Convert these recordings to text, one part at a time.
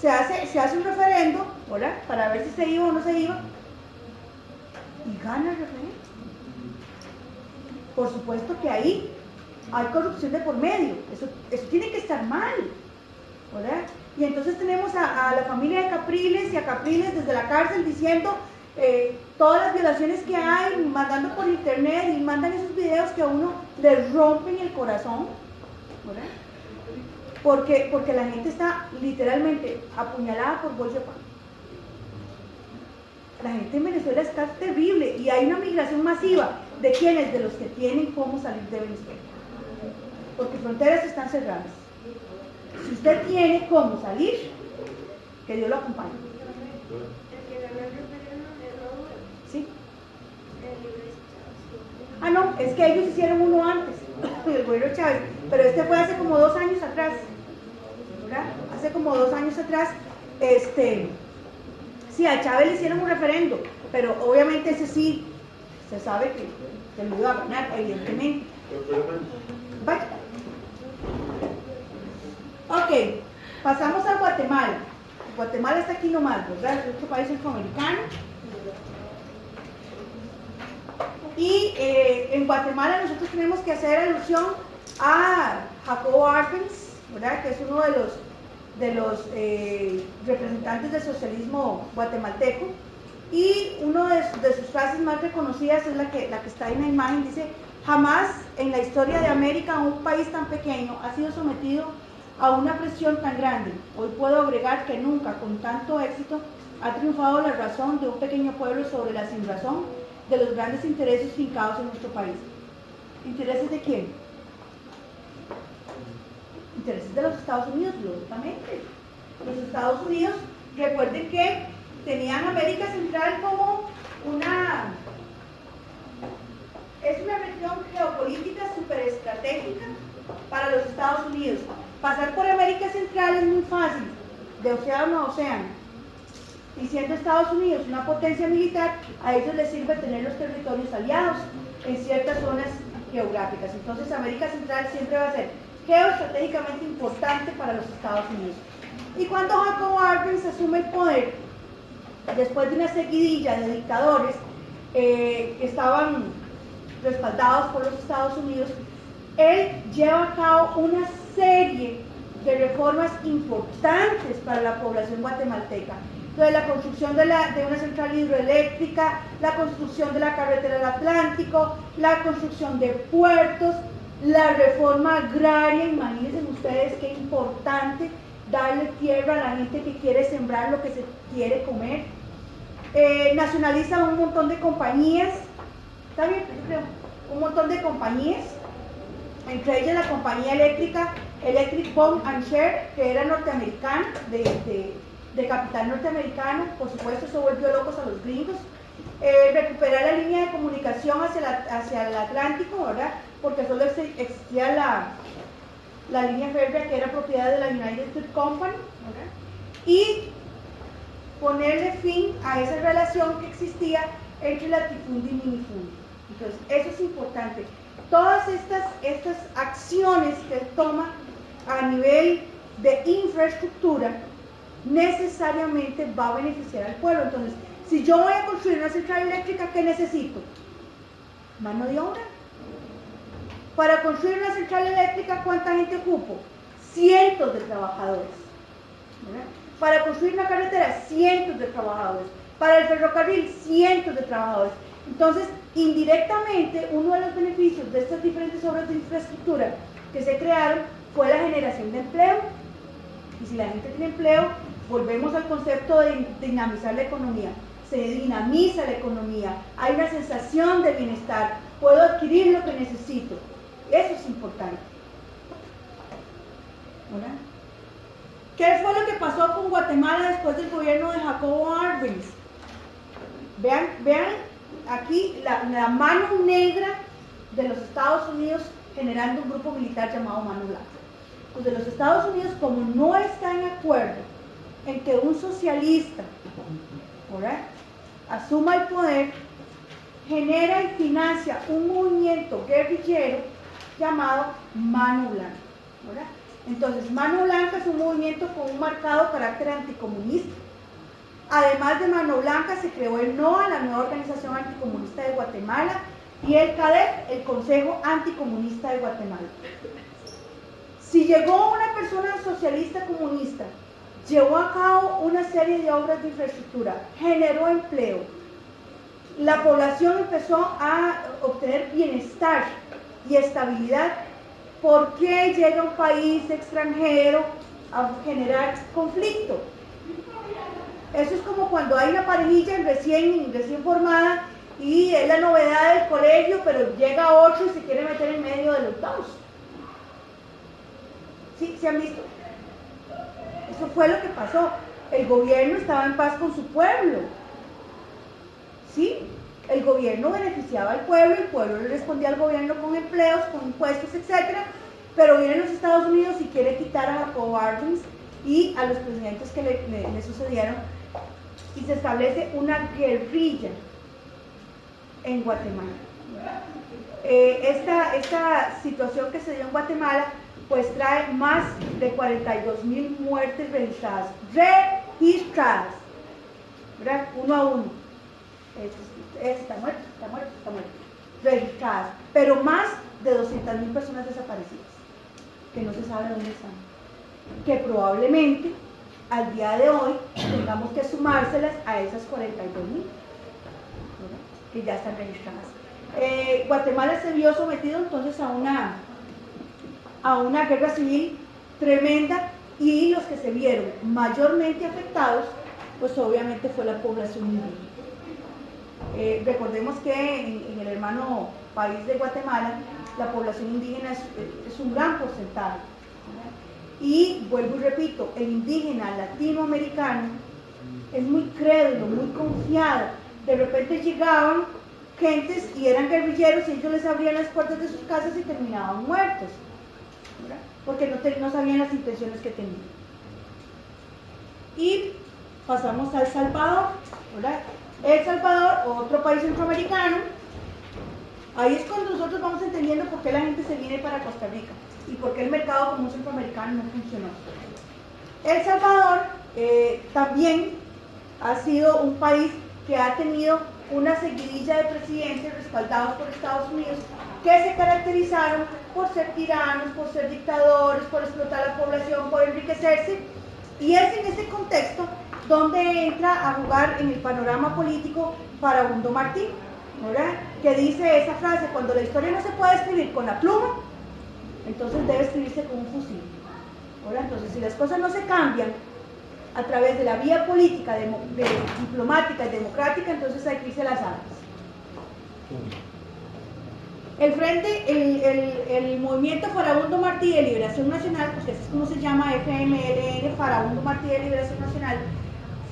se hace un referendo, ¿verdad? Para ver si se iba o no se iba, y gana el referendo. Por supuesto que ahí hay corrupción de por medio, eso tiene que estar mal, ¿verdad? Y entonces tenemos a la familia de Capriles y a Capriles desde la cárcel diciendo todas las violaciones que hay, mandando por internet y mandan esos videos que a uno le rompen el corazón, ¿verdad? Porque la gente está literalmente apuñalada por bolsa de pan. La gente en Venezuela está terrible y hay una migración masiva. ¿De quiénes? De los que tienen cómo salir de Venezuela. Porque fronteras están cerradas. Si usted tiene cómo salir, que Dios lo acompañe. ¿Sí? Ah, no, es que ellos hicieron uno antes, el gobierno de Chávez, pero este fue hace como 2 años atrás, ¿verdad? Hace como 2 años atrás, sí, a Chávez le hicieron un referendo, pero obviamente ese sí, se sabe que se lo iba a ganar, evidentemente. Vaya. Ok, pasamos a Guatemala. Guatemala está aquí nomás, ¿verdad? Es otro país centroamericano. Y en Guatemala nosotros tenemos que hacer alusión a Jacobo Arbenz, ¿verdad? Que es uno de los representantes del socialismo guatemalteco. Y una de sus frases más reconocidas es la que está en la imagen, dice: jamás en la historia de América un país tan pequeño ha sido sometido a una presión tan grande. Hoy puedo agregar que nunca con tanto éxito ha triunfado la razón de un pequeño pueblo sobre la sinrazón de los grandes intereses fincados en nuestro país. ¿Intereses de quién? Intereses de los Estados Unidos, lógicamente. Los Estados Unidos, recuerden que tenían América Central como es una región geopolítica súper estratégica para los Estados Unidos. Pasar por América Central es muy fácil, de océano a océano. Y siendo Estados Unidos una potencia militar, a ellos les sirve tener los territorios aliados en ciertas zonas geográficas. Entonces América Central siempre va a ser geoestratégicamente importante para los Estados Unidos. Y cuando Jacobo Arbenz asume el poder, después de una seguidilla de dictadores que estaban respaldados por los Estados Unidos, él lleva a cabo una serie de reformas importantes para la población guatemalteca. Entonces, la construcción de una central hidroeléctrica, la construcción de la carretera del Atlántico, la construcción de puertos, la reforma agraria. Imagínense ustedes qué importante darle tierra a la gente que quiere sembrar lo que se quiere comer. Nacionaliza un montón de compañías, ¿está bien? Yo creo, un montón de compañías, entre ellas la compañía eléctrica Electric Boat and Share, que era norteamericana, de capital norteamericano. Por supuesto, eso volvió locos a los gringos. Recuperar la línea de comunicación hacia el Atlántico, ¿verdad? Porque solo existía la línea férrea que era propiedad de la United Fruit Company, ¿verdad? Y ponerle fin a esa relación que existía entre latifundio y minifundio. Entonces, eso es importante. Todas estas acciones que él toma a nivel de infraestructura necesariamente va a beneficiar al pueblo. Entonces, si yo voy a construir una central eléctrica, ¿qué necesito? Mano de obra. Para construir una central eléctrica, ¿cuánta gente ocupo? Cientos de trabajadores, ¿verdad? Para construir una carretera, cientos de trabajadores. Para el ferrocarril, cientos de trabajadores. Entonces, indirectamente, uno de los beneficios de estas diferentes obras de infraestructura que se crearon fue la generación de empleo. Y si la gente tiene empleo, volvemos al concepto de dinamizar la economía. Se dinamiza la economía, hay una sensación de bienestar, puedo adquirir lo que necesito. Eso es importante. ¿Verdad? ¿Qué fue lo que pasó con Guatemala después del gobierno de Jacobo Arbenz? Vean aquí la mano negra de los Estados Unidos generando un grupo militar llamado Mano Blanca. Pues de los Estados Unidos, como no está en acuerdo en que un socialista, ¿verdad?, asuma el poder, genera y financia un movimiento guerrillero llamado Mano Blanca, ¿verdad? Entonces, Mano Blanca es un movimiento con un marcado carácter anticomunista. Además de Mano Blanca, se creó el NOA, la nueva organización anticomunista de Guatemala, y el CADEP, el Consejo Anticomunista de Guatemala. Si llegó una persona socialista comunista, llevó a cabo una serie de obras de infraestructura, generó empleo, la población empezó a obtener bienestar y estabilidad, ¿por qué llega un país extranjero a generar conflicto? Eso es como cuando hay una parejilla recién formada y es la novedad del colegio, pero llega otro y se quiere meter en medio de los dos. ¿Sí? ¿Se han visto? Eso fue lo que pasó. El gobierno estaba en paz con su pueblo. ¿Sí? El gobierno beneficiaba al pueblo, el pueblo le respondía al gobierno con empleos, con impuestos, etc. Pero vienen los Estados Unidos y quiere quitar a Jacobo Arbenz y a los presidentes que le sucedieron, y se establece una guerrilla en Guatemala. Esta situación que se dio en Guatemala pues trae más de 42,000 muertes registradas, ¿verdad? Uno a uno. Está muerto, registradas, pero más de 200,000 personas desaparecidas, que no se sabe dónde están, que probablemente al día de hoy tengamos que sumárselas a esas 42,000, que ya están registradas. Guatemala se vio sometido entonces a una guerra civil tremenda, y los que se vieron mayormente afectados pues obviamente fue la población indígena. Recordemos que en el hermano país de Guatemala la población indígena es un gran porcentaje, ¿verdad? Y vuelvo y repito, el indígena latinoamericano es muy crédulo, muy confiado. De repente llegaban gentes y eran guerrilleros y ellos les abrían las puertas de sus casas y terminaban muertos, ¿verdad? Porque no sabían las intenciones que tenían. Y pasamos a El Salvador, ¿verdad? El Salvador, otro país centroamericano. Ahí es cuando nosotros vamos entendiendo por qué la gente se viene para Costa Rica y por qué el mercado común centroamericano no funcionó. El Salvador también ha sido un país que ha tenido una seguidilla de presidentes respaldados por Estados Unidos que se caracterizaron por ser tiranos, por ser dictadores, por explotar a la población, por enriquecerse, y es en ese contexto donde entra a jugar en el panorama político Farabundo Martí, ¿verdad? Que dice esa frase: cuando la historia no se puede escribir con la pluma, entonces debe escribirse con un fusil, ¿verdad? Entonces, si las cosas no se cambian a través de la vía política, diplomática y democrática, entonces hay que irse a las armas. El movimiento Farabundo Martí de Liberación Nacional, porque así es como se llama, FMLN, Farabundo Martí de Liberación Nacional,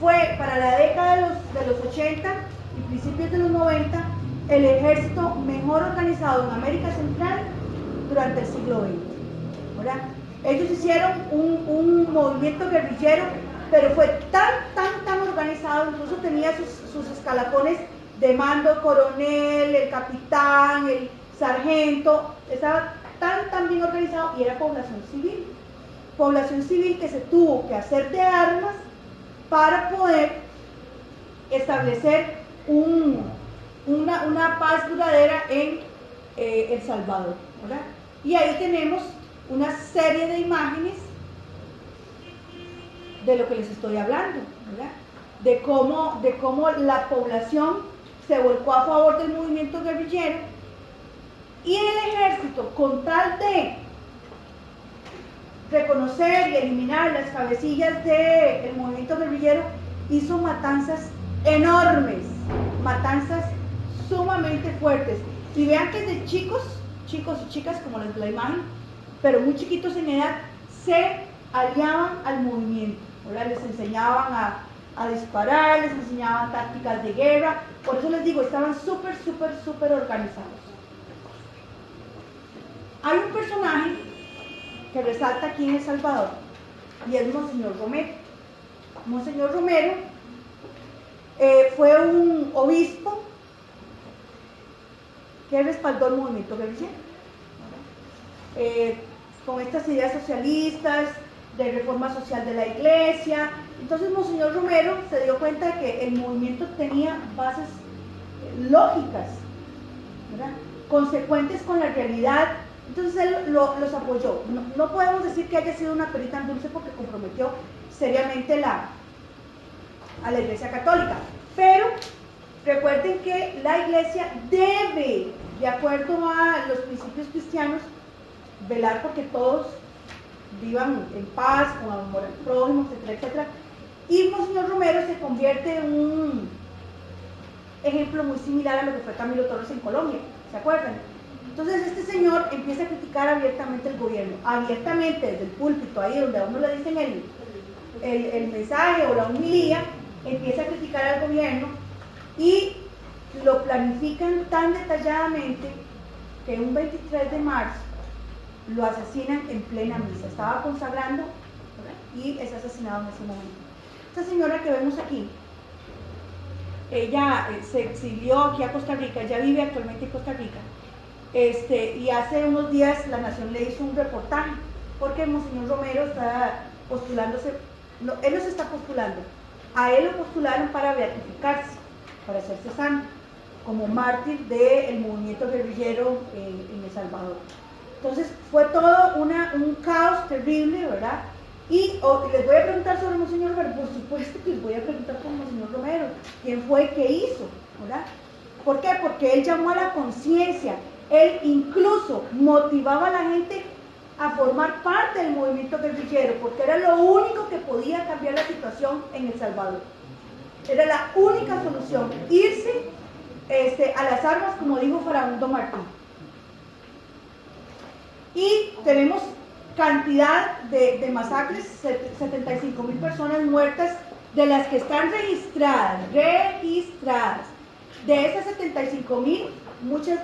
fue para la década de los 80 y principios de los 90 el ejército mejor organizado en América Central durante el siglo XX, ¿verdad? Ellos hicieron un movimiento guerrillero, pero fue tan organizado, incluso tenía sus escalafones de mando, coronel, el capitán, el sargento, estaba tan bien organizado, y era población civil que se tuvo que hacer de armas para poder establecer una paz duradera en El Salvador, ¿verdad? Y ahí tenemos una serie de imágenes de lo que les estoy hablando, ¿verdad? De cómo la población se volcó a favor del movimiento guerrillero, y el ejército, con tal de reconocer y eliminar las cabecillas del movimiento guerrillero, hizo matanzas enormes, matanzas sumamente fuertes. Y vean que de chicos y chicas, como les la imagen, pero muy chiquitos en edad, se aliaban al movimiento, ¿verdad? Les enseñaban a disparar, les enseñaban tácticas de guerra. Por eso les digo, estaban súper organizados. Hay un personaje que resalta aquí en El Salvador, y es Monseñor Romero. Monseñor Romero fue un obispo que respaldó el movimiento guerrillero. con estas ideas socialistas, de reforma social de la iglesia. Entonces Monseñor Romero se dio cuenta de que el movimiento tenía bases lógicas, ¿verdad?, consecuentes con la realidad. Entonces él los apoyó. No podemos decir que haya sido una perita en dulce porque comprometió seriamente a la Iglesia Católica, pero recuerden que la Iglesia debe, de acuerdo a los principios cristianos, velar porque todos vivan en paz, con amor al prójimo, etcétera, etcétera. Y Monseñor Romero se convierte en un ejemplo muy similar a lo que fue Camilo Torres en Colombia, ¿se acuerdan? Entonces este señor empieza a criticar abiertamente el gobierno, abiertamente desde el púlpito, ahí donde a uno le dicen el mensaje o la homilía, empieza a criticar al gobierno y lo planifican tan detalladamente que un 23 de marzo lo asesinan en plena misa. Estaba consagrando, ¿verdad?, y es asesinado en ese momento. Esta señora que vemos aquí, ella se exilió aquí a Costa Rica, ella vive actualmente en Costa Rica, y hace unos días La Nación le hizo un reportaje porque Monseñor Romero está postulándose, él no se está postulando, a él lo postularon para beatificarse, para hacerse santo, como mártir del movimiento guerrillero en El Salvador. Entonces fue todo un caos terrible, ¿verdad? Y les voy a preguntar sobre Monseñor Romero, por supuesto que les voy a preguntar por Monseñor Romero, quién fue el que hizo, ¿verdad? ¿Por qué? Porque él llamó a la conciencia, él incluso motivaba a la gente a formar parte del movimiento guerrillero, porque era lo único que podía cambiar la situación en El Salvador. Era la única solución, irse a las armas, como dijo Farabundo Martín. Y tenemos cantidad de masacres, 75,000 personas muertas, de las que están registradas. De esas 75,000, muchas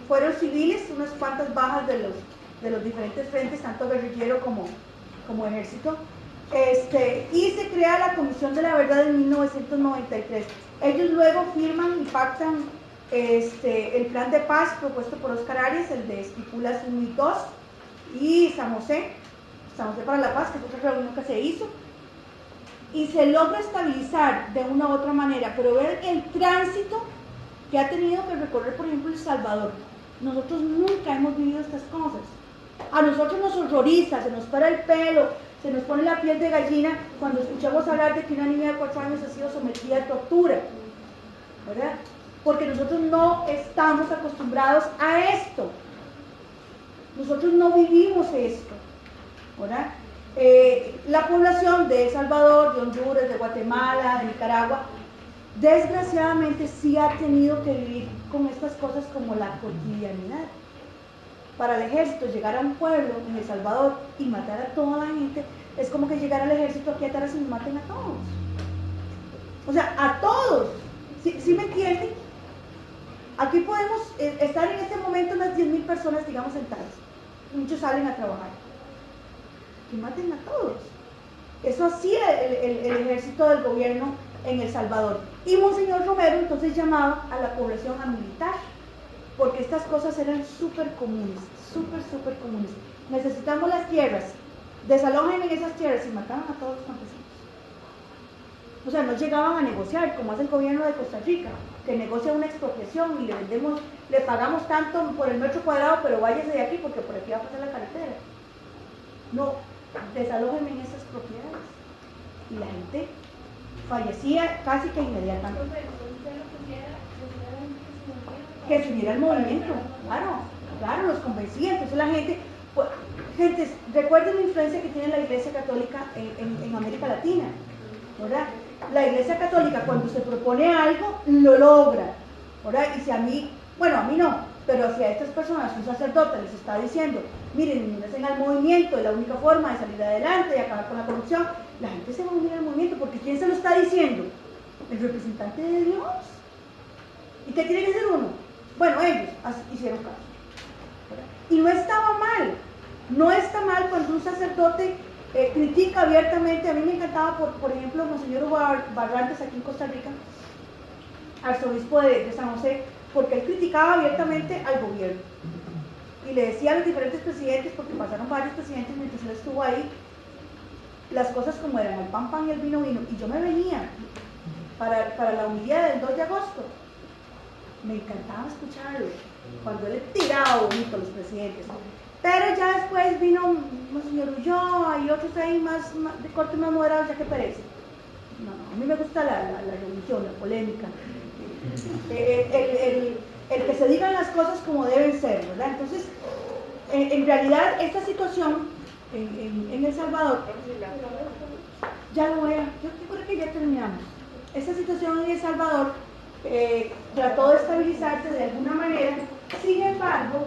fueron civiles, unas cuantas bajas de los diferentes frentes, tanto guerrillero como ejército. Y se crea la Comisión de la Verdad en 1993. Ellos luego firman y pactan el plan de paz propuesto por Oscar Arias, el de Esquipulas 1 y 2, y San José para la Paz, que es otra reunión que se hizo, y se logra estabilizar de una u otra manera, pero ver el tránsito que ha tenido que recorrer, por ejemplo, El Salvador. Nosotros nunca hemos vivido estas cosas. A nosotros nos horroriza, se nos para el pelo, se nos pone la piel de gallina cuando escuchamos hablar de que una niña de 4 años ha sido sometida a tortura, ¿verdad? Porque nosotros no estamos acostumbrados a esto. Nosotros no vivimos esto, ¿verdad? La población de El Salvador, de Honduras, de Guatemala, de Nicaragua, desgraciadamente sí ha tenido que vivir con estas cosas como la cotidianidad. Para el ejército, llegar a un pueblo en El Salvador y matar a toda la gente es como que llegar al ejército aquí a Taras y nos maten a todos. O sea, a todos. ¿Sí me entienden? Aquí podemos estar en este momento unas 10,000 personas, digamos, sentadas. Muchos salen a trabajar. Que maten a todos. Eso hacía el ejército del gobierno en El Salvador. Y Monseñor Romero entonces llamaba a la población a militar, porque estas cosas eran súper comunes, súper comunes. Necesitamos las tierras, desalojen en esas tierras y mataban a todos los campesinos. O sea, no llegaban a negociar, como hace el gobierno de Costa Rica, que negocia una expropiación y le pagamos tanto por el metro cuadrado, pero váyase de aquí porque por aquí va a pasar la carretera. No, desalojen en esas propiedades. Y la gente fallecía casi que inmediatamente. Que se uniera el movimiento, claro, los convencía. Entonces la gente, recuerden la influencia que tiene la Iglesia Católica en América Latina, ¿verdad? La Iglesia Católica cuando se propone algo, lo logra, ¿verdad? Y si a mí no, pero si a estas personas, un sacerdote les está diciendo, miren, únanse al movimiento, es la única forma de salir adelante y acabar con la corrupción, la gente se va a unir al movimiento, porque ¿quién se lo está diciendo? El representante de Dios. ¿Y qué tiene que hacer uno? Bueno, ellos hicieron caso, ¿verdad? Y no estaba mal, no está mal cuando un sacerdote critica abiertamente. A mí me encantaba, por ejemplo, Monseñor Barrantes aquí en Costa Rica, arzobispo de San José, porque él criticaba abiertamente al gobierno. y le decía a los diferentes presidentes, porque pasaron varios presidentes mientras él estuvo ahí, las cosas como eran, el pan pan y el vino vino, y yo me venía para la humildad del 2 de agosto. Me encantaba escucharlo, cuando él tiraba bonito a los presidentes. Pero ya después vino Monseñor Ulloa y otros ahí más de corte más moderado, ya que perece. No, a mí me gusta la religión, la polémica, el que se digan las cosas como deben ser, ¿verdad? Entonces, en realidad, esta situación en El Salvador, ya lo voy a, yo creo que ya terminamos. Esta situación en El Salvador trató de estabilizarse de alguna manera, sin embargo,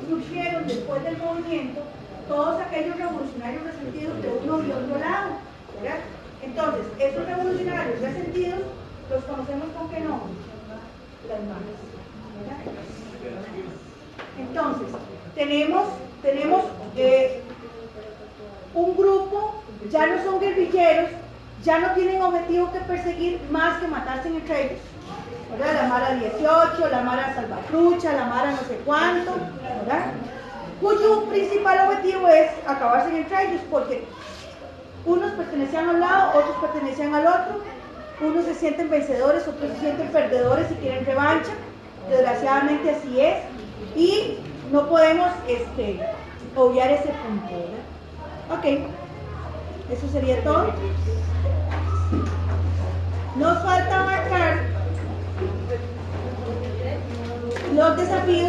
surgieron después del movimiento todos aquellos revolucionarios resentidos de uno y otro lado, ¿verdad? Entonces, esos revolucionarios resentidos los conocemos con qué nombre, las maras, ¿verdad? Entonces, tenemos un grupo, ya no son guerrilleros, ya no tienen objetivo que perseguir más que matarse entre ellos, ¿verdad? La Mara 18, la Mara Salvatrucha, la Mara no sé cuánto, ¿verdad? Cuyo principal objetivo es acabarse entre ellos, porque unos pertenecían a un lado, otros pertenecían al otro, unos se sienten vencedores, otros se sienten perdedores y quieren revancha, desgraciadamente así es, y no podemos obviar ese punto, ¿verdad? Ok, eso sería todo. Nos falta marcar los desafíos